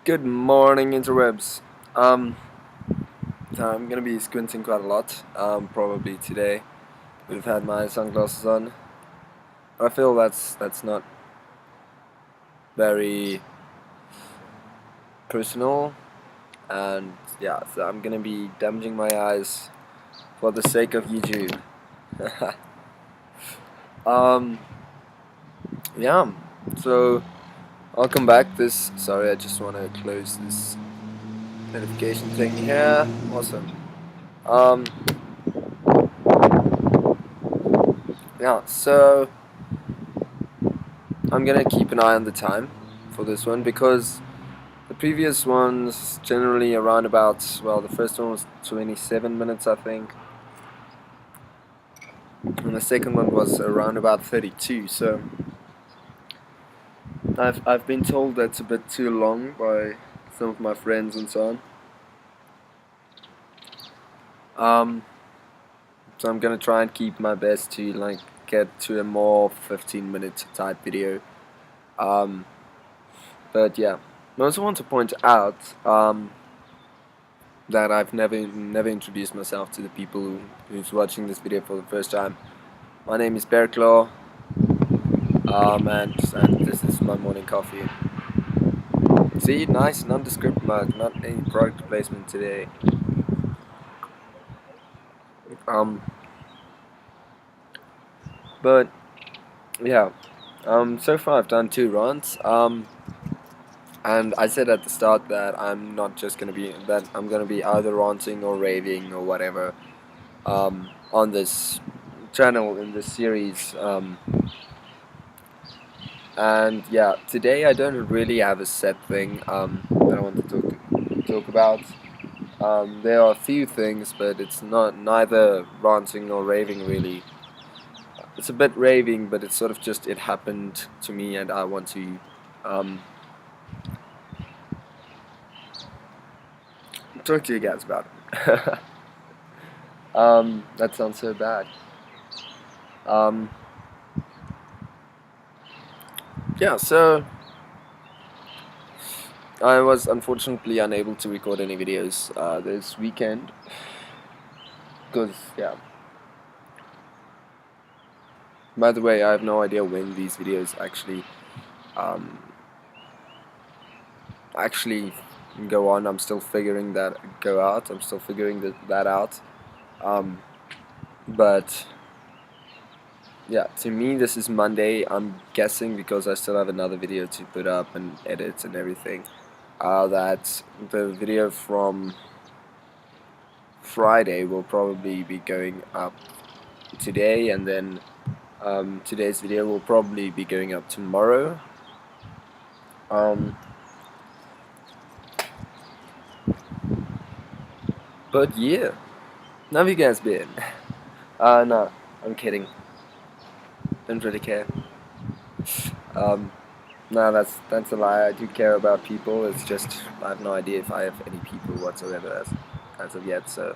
Good morning, interwebs. Um, I'm gonna be squinting quite a lot. Probably today. Would have had my sunglasses on. I feel that's not very personal, and yeah, so I'm gonna be damaging my eyes for the sake of YouTube. um, yeah. So welcome back. Sorry, I just want to close this notification thing here. Awesome. Um, yeah. So I'm gonna keep an eye on the time for this one because the previous ones generally around about, well, the first one was 27 minutes, I think, and the second one was around about 32. So I've been told that's a bit too long by some of my friends and so on. So I'm gonna try and keep my best to like get to a more 15-minute type video. Um, but yeah, I also want to point out that I've never introduced myself to the people who's watching this video for the first time. My name is Bearclaw, and this is my morning coffee. See, nice nondescript mug, not any product placement today. Um, but yeah, so far I've done 2 runs. And I said at the start that I'm not just gonna be that I'm gonna be either ranting or raving or whatever on this channel in this series. And yeah, today I don't really have a set thing that I want to talk about. There are a few things, but it's not neither ranting nor raving really. It's a bit raving, but it's sort of just it happened to me, and I want to um, talk to you guys about it. That sounds so bad. Um, yeah, so I was unfortunately unable to record any videos this weekend because yeah. By the way, I have no idea when these videos um, actually go on. I'm still figuring that out. Um, but yeah, to me this is Monday. I'm guessing because I still have another video to put up and edit and everything. That the video from Friday will probably be going up today, and then today's video will probably be going up tomorrow. But yeah, how have you guys been? No, I'm kidding. Don't really care. Um, no, that's a lie. I do care about people. It's just I have no idea if I have any people whatsoever as of yet. So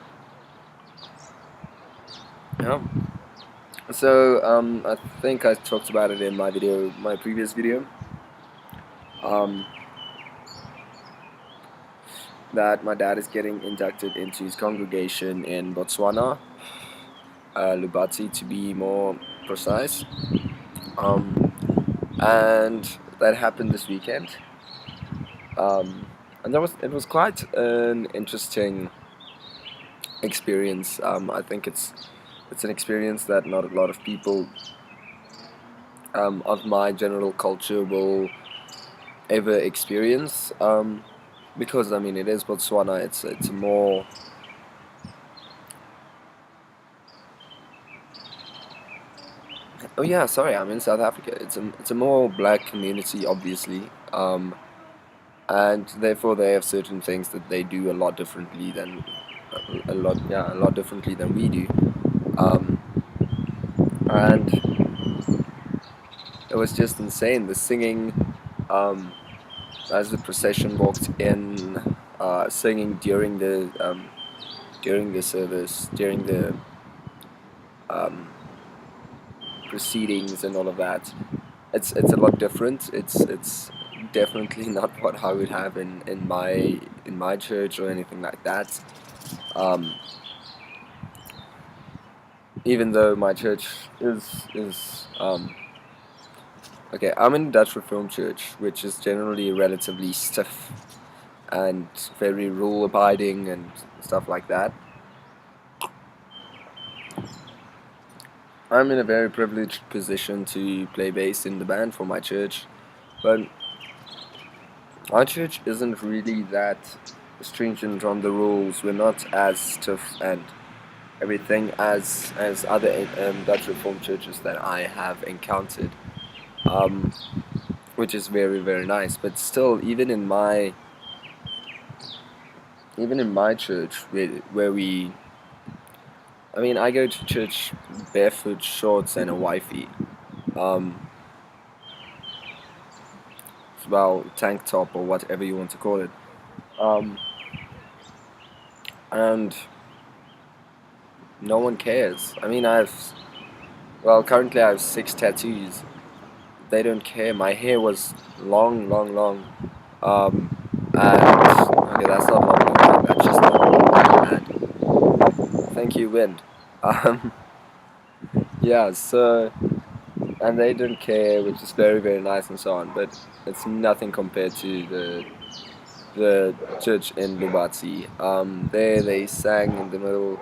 yeah. So I think I talked about it in my previous video. Um, that my dad is getting inducted into his congregation in Botswana, Lobatse to be more precise. And that happened this weekend. And it was quite an interesting experience. I think it's an experience that not a lot of people of my general culture will ever experience. Because I mean, it is Botswana. It's a more oh yeah, sorry, I'm in South Africa. It's a more black community, obviously. And therefore they have certain things that they do a lot differently than a lot differently than we do. And it was just insane. The singing, as the procession walked in, singing during the service, during the um, proceedings and all of that. It's a lot different. It's definitely not what I would have in my church or anything like that. Um, Even though my church is okay, I'm in Dutch Reformed Church, which is generally relatively stiff and very rule abiding and stuff like that. I'm in a very privileged position to play bass in the band for my church, but our church isn't really that stringent on the rules. We're not as stiff and everything as other Dutch Reformed churches that I have encountered, um, which is very very nice. But still, even in my church, where we, I mean, I go to church barefoot, shorts, and a wifey. Um, well, tank top or whatever you want to call it. Um, and no one cares. I mean, currently I have 6 tattoos. They don't care. My hair was long, long, long. And okay, that's not long, long. That's just bad. Thank you, wind. Um, yeah. So, and they don't care, which is very, very nice and so on. But it's nothing compared to the church in Lobatse. There they sang in the middle.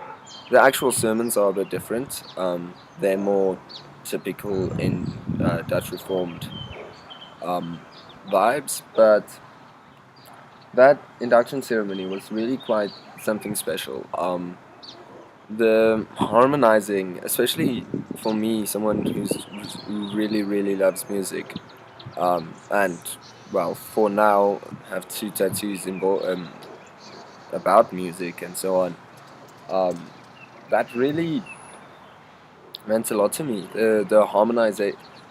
The actual sermons are a bit different. They're more typical in Dutch Reformed um, vibes, but that induction ceremony was really quite something special. The harmonizing, especially for me, someone who really, really loves music, and well, for now, have 2 tattoos about music and so on. Um, that really meant a lot to me. The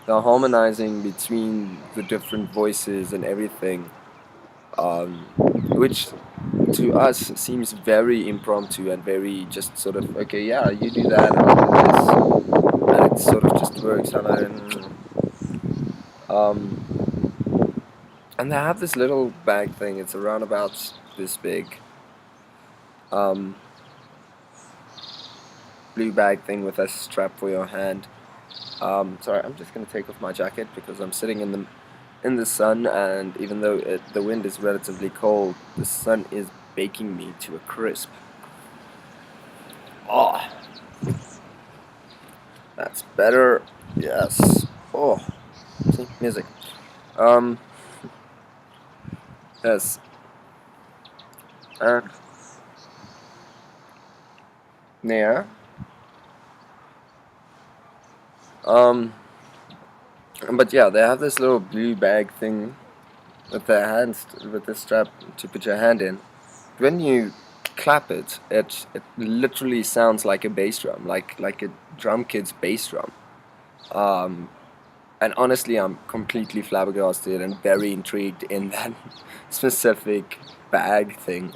harmonizing between the different voices and everything, which to us seems very impromptu and very just sort of okay, yeah, you do that, I'll do this, and it sort of just works. Um, and they have this little bag thing. It's around about this big. Um, Blue bag thing with a strap for your hand. Sorry, I'm just gonna take off my jacket because I'm sitting in the sun, and even though the wind is relatively cold, the sun is baking me to a crisp. Oh, that's better. Yes. Oh, see, music. Um, yes. Uh, yeah. Um, but yeah, they have this little blue bag thing with their hands, with the strap to put your hand in. When you clap it, it literally sounds like a bass drum, like a drum kid's bass drum. Um, and honestly, I'm completely flabbergasted and very intrigued in that specific bag thing.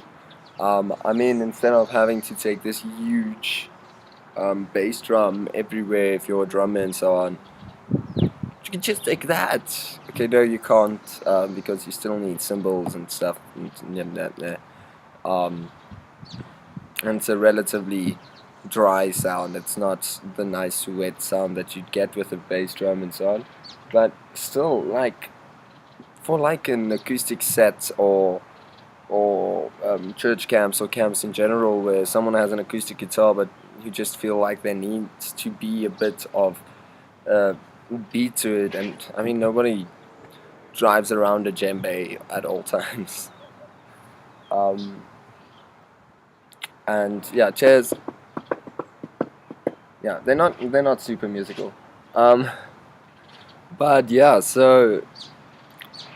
I mean, instead of having to take this huge bass drum everywhere if you're a drummer and so on, you can just take that. Okay, no, you can't because you still need cymbals and stuff. Um, and it's a relatively dry sound. It's not the nice wet sound that you'd get with a bass drum and so on. But still, like for like an acoustic set or church camps or camps in general where someone has an acoustic guitar but you just feel like there needs to be a bit of uh, beat to it, and I mean nobody drives around a djembe at all times. Um, and yeah, chairs, yeah, they're not super musical. Um, but yeah, so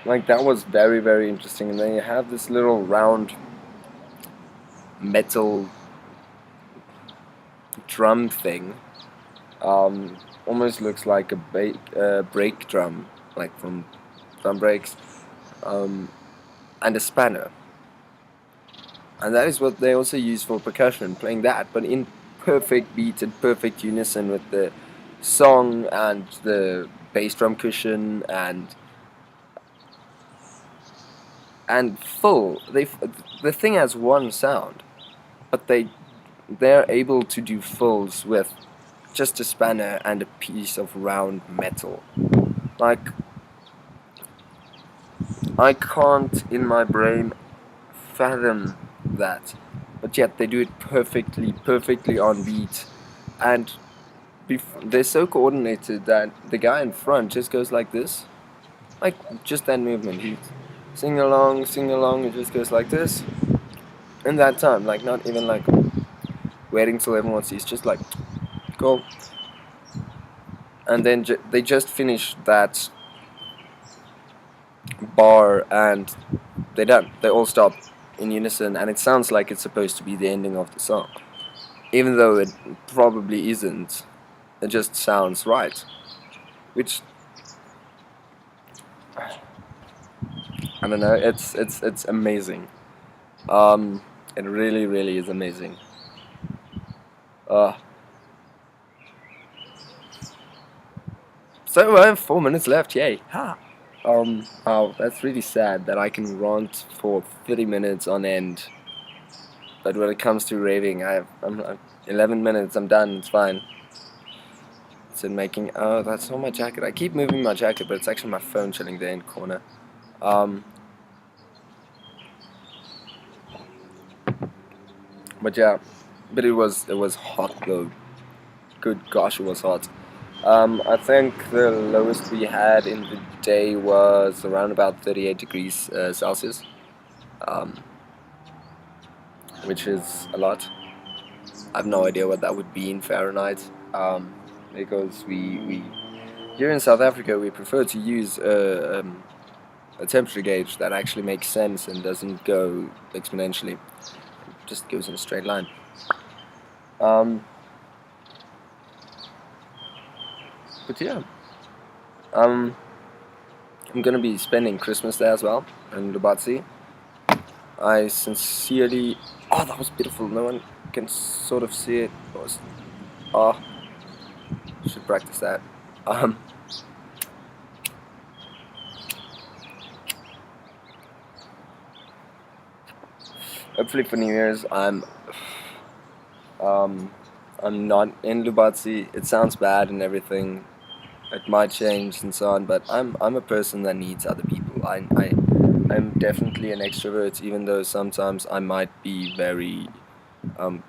like that was very very interesting, and then you have this little round metal drum thing. Almost looks like a brake drum, like from drum brakes, um, and a spanner. And that is what they also use for percussion, playing that, but in perfect beat and perfect unison with the song and the bass drum cushion, and and full. The thing has one sound, but they're able to do fulls with just a spanner and a piece of round metal. Like, I can't in my brain fathom that, but yet they do it perfectly on beat, and they're so coordinated that the guy in front just goes like this, like just that movement. He sing along, it just goes like this, in that time, like not even like waiting till everyone sees, just like go, and then they just finish that bar and they're done. They all stop in unison, and it sounds like it's supposed to be the ending of the song, even though it probably isn't. It just sounds right, which I don't know. It's amazing. It really is amazing. Uh, so I have 4 minutes left. Yay! Ha. Oh, that's really sad that I can rant for 30 minutes on end. But when it comes to raving, I'm 11 minutes. I'm done. It's fine. It's in making. Oh, that's not my jacket. I keep moving my jacket, but it's actually my phone chilling there in the corner. But yeah, but it was hot though. Good gosh, it was hot. I think the lowest we had in the day was around about 38 degrees Celsius, um, which is a lot. I have no idea what that would be in Fahrenheit, because we here in South Africa we prefer to use a temperature gauge that actually makes sense and doesn't go exponentially. It just goes in a straight line. But yeah, I'm gonna be spending Christmas there as well in Lobatse. I sincerely, oh, that was beautiful. No one can sort of see it. It was, oh, should practice that. Hopefully for New Year's, I'm not in Lobatse. It sounds bad and everything. It might change and so on, but I'm a person that needs other people. I'm definitely an extrovert, even though sometimes I might be very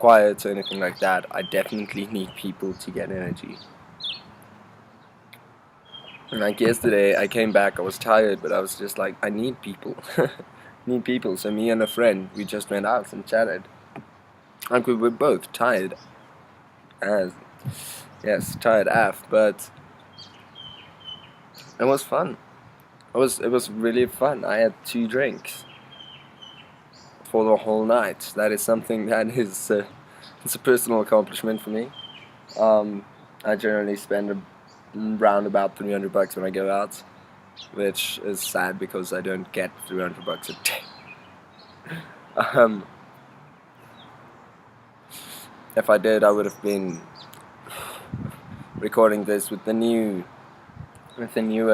quiet or anything like that. I definitely need people to get energy. Like yesterday, I came back, I was tired, but I was just like, I need people. Need people. So me and a friend, we just went out and chatted. Like we were both tired as, yes, tired af, but it was fun. It was really fun. I had 2 drinks for the whole night. That is something that is it's a personal accomplishment for me. I generally spend around about $300 when I go out, which is sad because I don't get $300 a day. If I did, I would have been recording this with a newer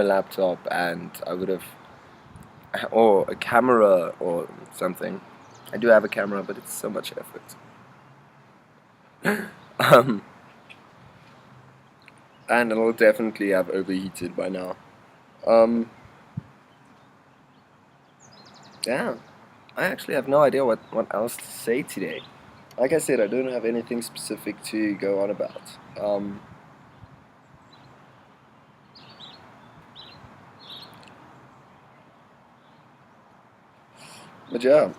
laptop, and I would have, or a camera or something. I do have a camera, but it's so much effort. And it'll definitely have overheated by now. Yeah, I actually have no idea what else to say today. Like I said, I don't have anything specific to go on about. But yeah,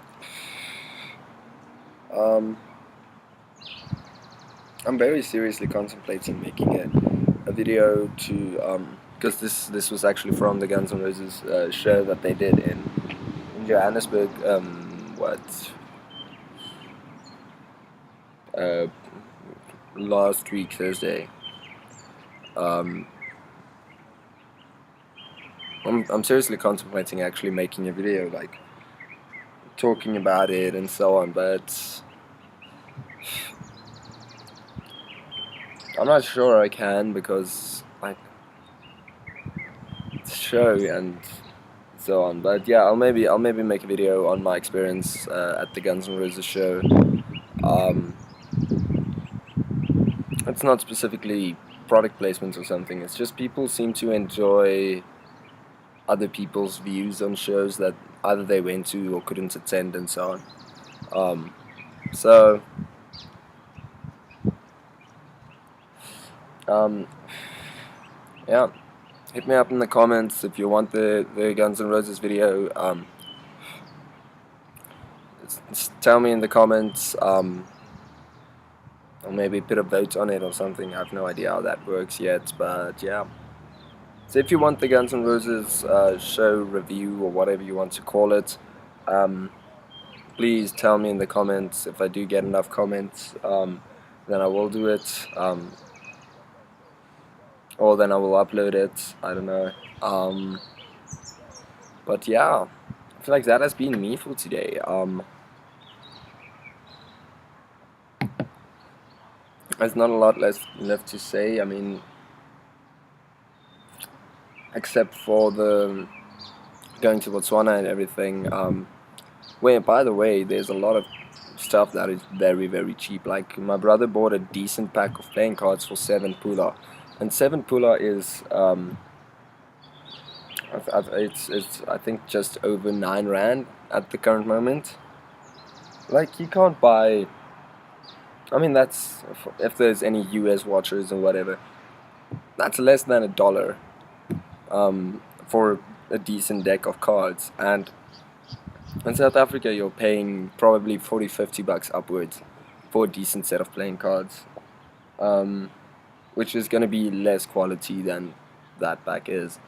I'm very seriously contemplating making a video to because this was actually from the Guns N' Roses show that they did in Johannesburg. Uh, Last week Thursday. I'm seriously contemplating actually making a video, like talking about it and so on, but I'm not sure I can, because like it's a show and it's so on. But yeah, I'll maybe make a video on my experience at the Guns N' Roses show. It's not specifically product placements or something. It's just people seem to enjoy other people's views on shows that either they went to or couldn't attend and so on. So yeah, hit me up in the comments if you want the Guns N' Roses video. Tell me in the comments. Or maybe put a vote on it or something. I have no idea how that works yet, but yeah. So if you want the Guns N' Roses show review or whatever you want to call it, please tell me in the comments. If I do get enough comments, then I will do it, or then I will upload it. I don't know. But yeah, I feel like that has been me for today. There's not a lot left to say. I mean, except for the going to Botswana and everything. Where, by the way, there's a lot of stuff that is very, very cheap. Like, my brother bought a decent pack of playing cards for 7 pula, and 7 pula is it's I think just over 9 rand at the current moment. Like, you can't buy. I mean, that's if there's any US watchers or whatever. That's less than $1 for a decent deck of cards, and in South Africa you're paying probably 40-50 bucks upwards for a decent set of playing cards, which is going to be less quality than that pack is.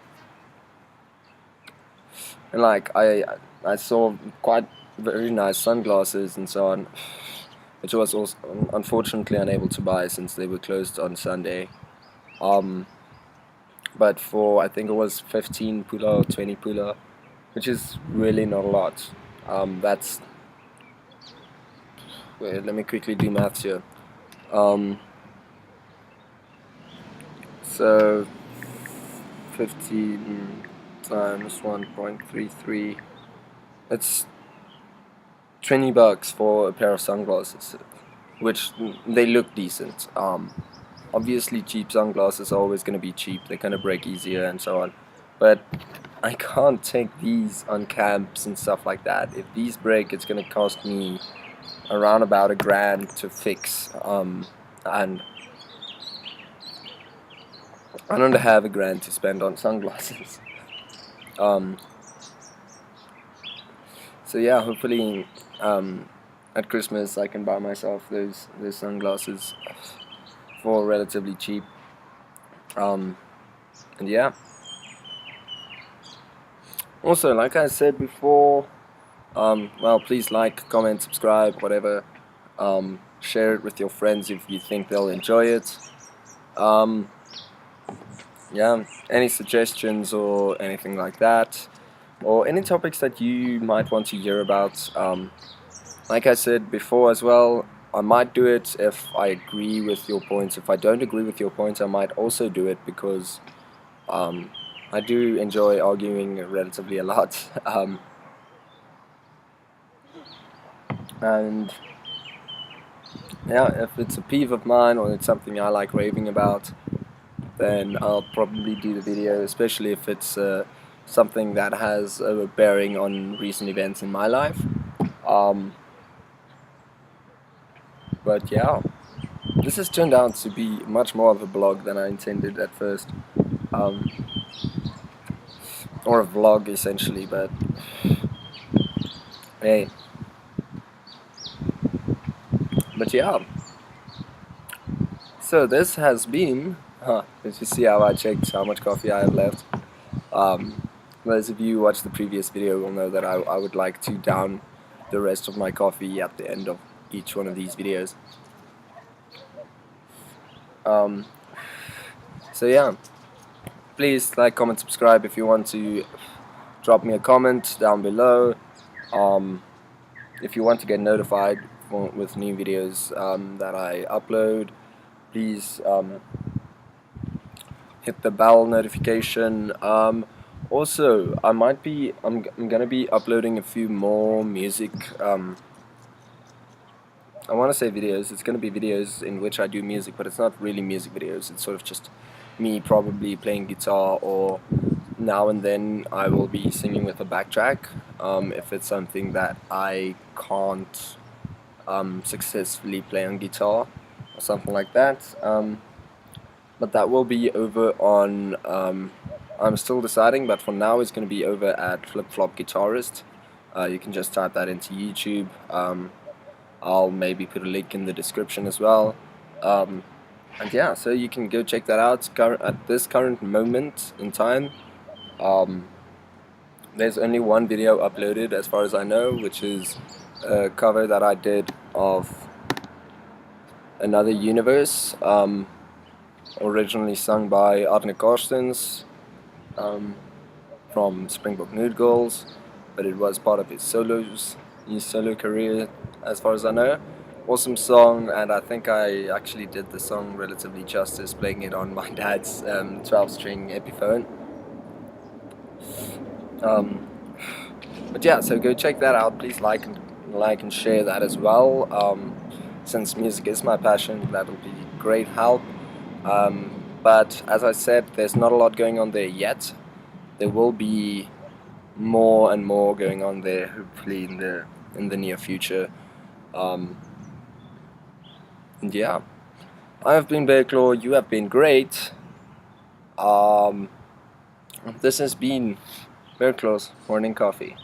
And like I saw quite very nice sunglasses and so on, which I was also unfortunately unable to buy since they were closed on Sunday. But for, I think it was 15 pula or 20 pula, which is really not a lot. That's, wait, let me quickly do maths here. So 15 times 1.33, it's 20 bucks for a pair of sunglasses, which they look decent. Obviously cheap sunglasses are always going to be cheap, they're going to break easier and so on, but I can't take these on camps and stuff like that. If these break, it's going to cost me around about $1,000 to fix, and I don't have $1,000 to spend on sunglasses. So yeah, hopefully at Christmas I can buy myself those sunglasses for relatively cheap. And yeah. Also, like I said before, well, please like, comment, subscribe, whatever. Share it with your friends if you think they'll enjoy it. Yeah, any suggestions or anything like that, or any topics that you might want to hear about. Like I said before as well, I might do it if I agree with your points. If I don't agree with your points, I might also do it, because I do enjoy arguing relatively a lot. And yeah, if it's a peeve of mine or it's something I like raving about, then I'll probably do the video, especially if it's something that has a bearing on recent events in my life. But yeah, this has turned out to be much more of a blog than I intended at first, or a vlog essentially, but hey. But yeah, so this has been, did you see how I checked how much coffee I have left? Those of you who watched the previous video will know that I would like to down the rest of my coffee at the end of each one of these videos. So yeah, please like, comment, subscribe. If you want to drop me a comment down below. If you want to get notified with new videos that I upload, please hit the bell notification. Also, I'm gonna be uploading a few more music. I want to say videos. It's gonna be videos in which I do music, but it's not really music videos. It's sort of just me probably playing guitar, or now and then I will be singing with a backtrack. If it's something that I can't successfully play on guitar or something like that. But that will be over on. I'm still deciding, but for now it's going to be over at Flip Flop Guitarist. You can just type that into YouTube. I'll maybe put a link in the description as well. Um, and yeah, so you can go check that out. At this current moment in time, um, there's only one video uploaded as far as I know, which is a cover that I did of Another Universe, originally sung by Arne Karstens, um, from Springbok Nude Girls, but it was part of his solo career as far as I know. Awesome song, and I think I actually did the song relatively justice playing it on my dad's 12-string Epiphone. But yeah, so go check that out. Please like and share that as well. Since music is my passion, that'll be great help. But as I said, there's not a lot going on there yet. There will be more and more going on there, hopefully in the near future. Um, and yeah, I have been Bearclaw. You have been great. Um, this has been Bearclaw's Morning Coffee.